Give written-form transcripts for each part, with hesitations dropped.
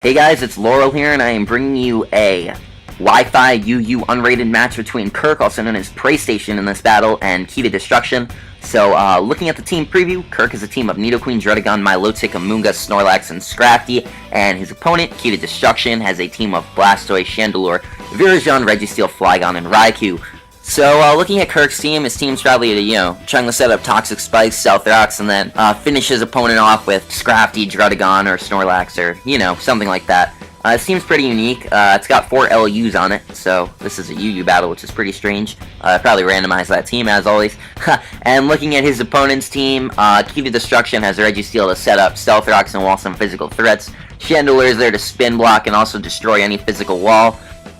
Hey guys, it's Laurel here, and I am bringing you a Wi-Fi UU unrated match between Kyrk, also known as Praystation in this battle, and Key to Destruction. So, looking at the team preview, Kyrk is a team of Nidoqueen, Druddigon, Milotic, Amoonguss, Snorlax, and Scrafty, and his opponent, Key to Destruction, has a team of Blastoise, Chandelure, Virizion, Registeel, Flygon, and Raikou. So, looking at Kyrk's team, his team's probably to, trying to set up Toxic Spikes, Stealth Rocks, and then finish his opponent off with Scrafty, Druddigon, or Snorlax, or, something like that. It seems pretty unique. It's got 4 LUs on it, so this is a UU battle, which is pretty strange. Probably randomized that team, as always. And looking at his opponent's team, Key to Destruction has Registeel to set up Stealth Rocks and wall some physical threats. Chandelure is there to spin block and also destroy any physical wall.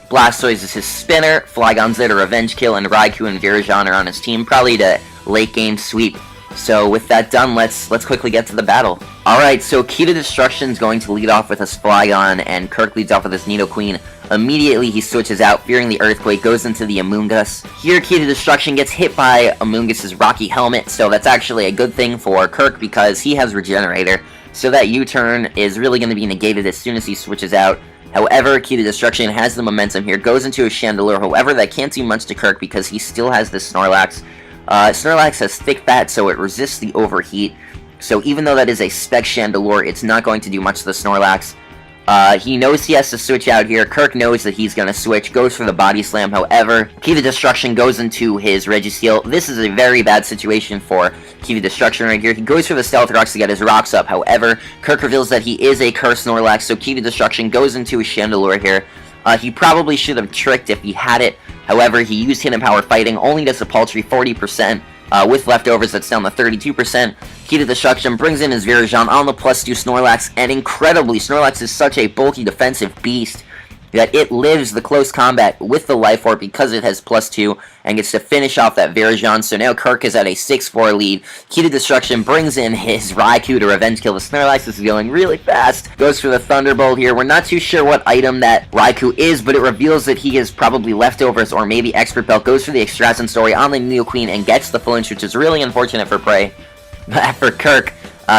Blastoise is his spinner, Flygon's there to revenge kill, and Raikou and Virizion are on his team, probably to late game sweep. So with that done, let's quickly get to the battle. Alright, so Key to Destruction is going to lead off with his Flygon, and Kyrk leads off with his Nidoqueen. Immediately he switches out, fearing the Earthquake, goes into the Amoonguss. Here Key to Destruction gets hit by Amoonguss's Rocky Helmet, so that's actually a good thing for Kyrk because he has Regenerator. So that U-turn is really going to be negated as soon as he switches out. However, Key to Destruction has the momentum here, goes into a Chandelure. However, that can't do much to Kyrk because he still has this Snorlax. Snorlax has thick fat, so it resists the overheat. So even though that is a spec Chandelure, it's not going to do much to the Snorlax. He knows he has to switch out here. Kyrk knows that he's going to switch, goes for the Body Slam. However, Key to Destruction goes into his Registeel. This is a very bad situation for Key to Destruction right here. He goes for the Stealth Rocks to get his rocks up. However, Kyrk reveals that he is a Cursed Snorlax, so Key to Destruction goes into his Chandelure here. He probably should have tricked if he had it. However, he used Hidden Power Fighting, only does a paltry 40%. With leftovers, that's down to 32%. Key to Destruction brings in his Virizion on the +2 Snorlax, and incredibly, Snorlax is such a bulky defensive beast that it lives the close combat with the Life Orb because it has +2 and gets to finish off that Virizion. So now Kyrk is at a 6-4 lead. Key to Destruction brings in his Raikou to revenge kill the Snorlax. This is going really fast. Goes for the Thunderbolt here. We're not too sure what item that Raikou is, but it reveals that he is probably leftovers or maybe Expert Belt. Goes for the Extrasen Story on the Nidoqueen and gets the flinch, which is really unfortunate for for Kyrk.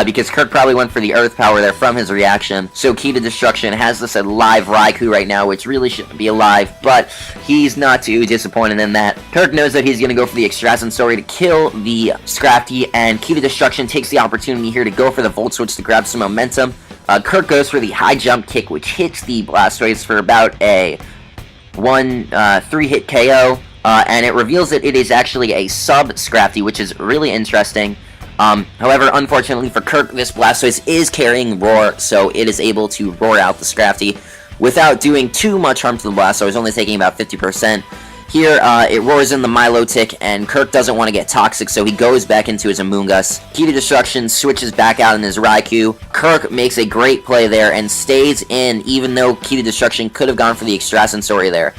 Because Kyrk probably went for the Earth Power there from his reaction. So Key to Destruction has this alive Raikou right now, which really shouldn't be alive, but he's not too disappointed in that. Kyrk knows that he's going to go for the Extrasen Story to kill the Scrafty, and Key to Destruction takes the opportunity here to go for the Volt Switch to grab some momentum. Kyrk goes for the High Jump Kick, which hits the Blastoise for about a 3-hit KO, and it reveals that it is actually a sub-Scrafty, which is really interesting. However, unfortunately for Kyrk, this Blastoise is carrying Roar, so it is able to roar out the Scrafty without doing too much harm to the Blastoise, only taking about 50%. Here, it roars in the Milotic, and Kyrk doesn't want to get toxic, so he goes back into his Amoonguss. Key to Destruction switches back out in his Raikou. Kyrk makes a great play there and stays in, even though Key to Destruction could have gone for the Extrasen Story there.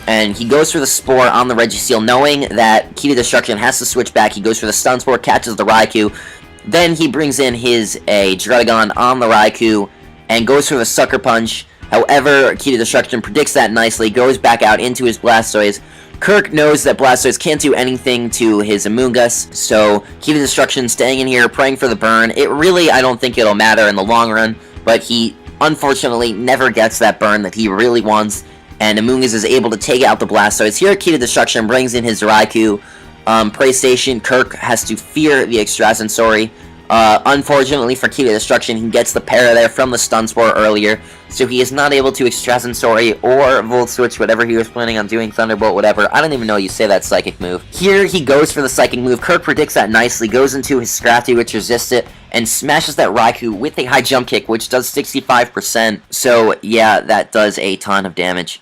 And he goes for the Spore on the Registeel, knowing that Key to Destruction has to switch back. He goes for the Stun Spore, catches the Raikou. Then he brings in his Druddigon on the Raikou and goes for the Sucker Punch. However, Key to Destruction predicts that nicely, goes back out into his Blastoise. Kyrk knows that Blastoise can't do anything to his Amoonguss, so Key to Destruction staying in here, praying for the burn. I don't think it'll matter in the long run, but he unfortunately never gets that burn that he really wants. And Amoonguss is able to take out the Blastoise. Here, Key to Destruction brings in his Raikou. Praystation, Kyrk has to fear the Extrasen Story. Unfortunately for Key to Destruction, he gets the para there from the Stun Spore earlier, so he is not able to Extrasen Story or Volt Switch, whatever he was planning on doing, Thunderbolt, whatever. I don't even know you say that Psychic move. Here, he goes for the Psychic move. Kyrk predicts that nicely, goes into his Scrafty, which resists it, and smashes that Raikou with a High Jump Kick, which does 65%. So, yeah, that does a ton of damage.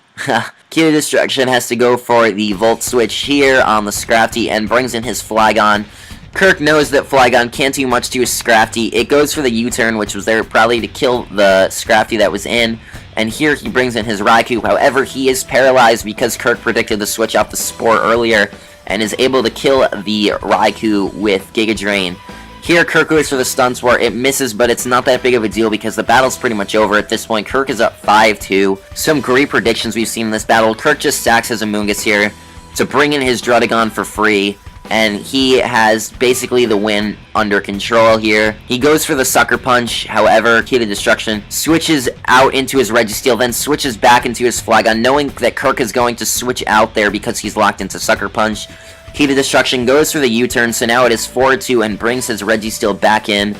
Key to Destruction has to go for the Volt Switch here on the Scrafty and brings in his Flygon. Kyrk knows that Flygon can't do much to his Scrafty. It goes for the U-turn, which was there probably to kill the Scrafty that was in. And here he brings in his Raikou. However, he is paralyzed because Kyrk predicted the switch off the Spore earlier and is able to kill the Raikou with Giga Drain. Here, Kyrk goes for the Stun Spore. It misses, but it's not that big of a deal because the battle's pretty much over at this point. Kyrk is up 5-2. Some great predictions we've seen in this battle. Kyrk just stacks his Amoonguss here to bring in his Druddigon for free. and he has basically the win under control here. He goes for the Sucker Punch, however, Key to Destruction switches out into his Registeel, then switches back into his Flygon, knowing that Kyrk is going to switch out there because he's locked into Sucker Punch. Key to Destruction goes for the U-turn, so now it is 4-2 and brings his Registeel back in.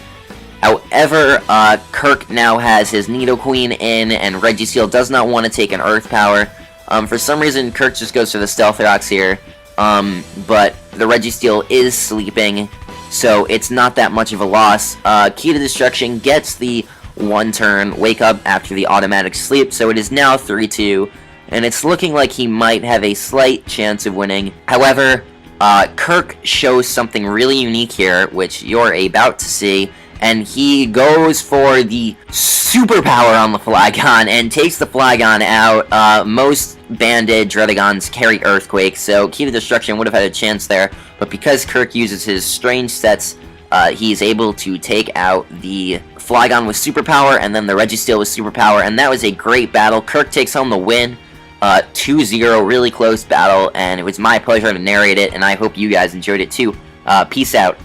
However, Kyrk now has his Nidoqueen in, and Registeel does not want to take an Earth Power. For some reason, Kyrk just goes for the Stealth Rocks here, but the Registeel is sleeping, so it's not that much of a loss. Key to Destruction gets the 1-turn Wake Up after the automatic sleep, so it is now 3-2, and it's looking like he might have a slight chance of winning. However, Kyrk shows something really unique here, which you're about to see, and he goes for the superpower on the Flygon and takes the Flygon out. Most banded Druddigons carry Earthquake, so Key to Destruction would have had a chance there, but because Kyrk uses his Strange Sets, he's able to take out the Flygon with superpower, and then the Registeel with superpower, and that was a great battle. Kyrk takes home the win. 2-0, really close battle, and it was my pleasure to narrate it, and I hope you guys enjoyed it too. Peace out.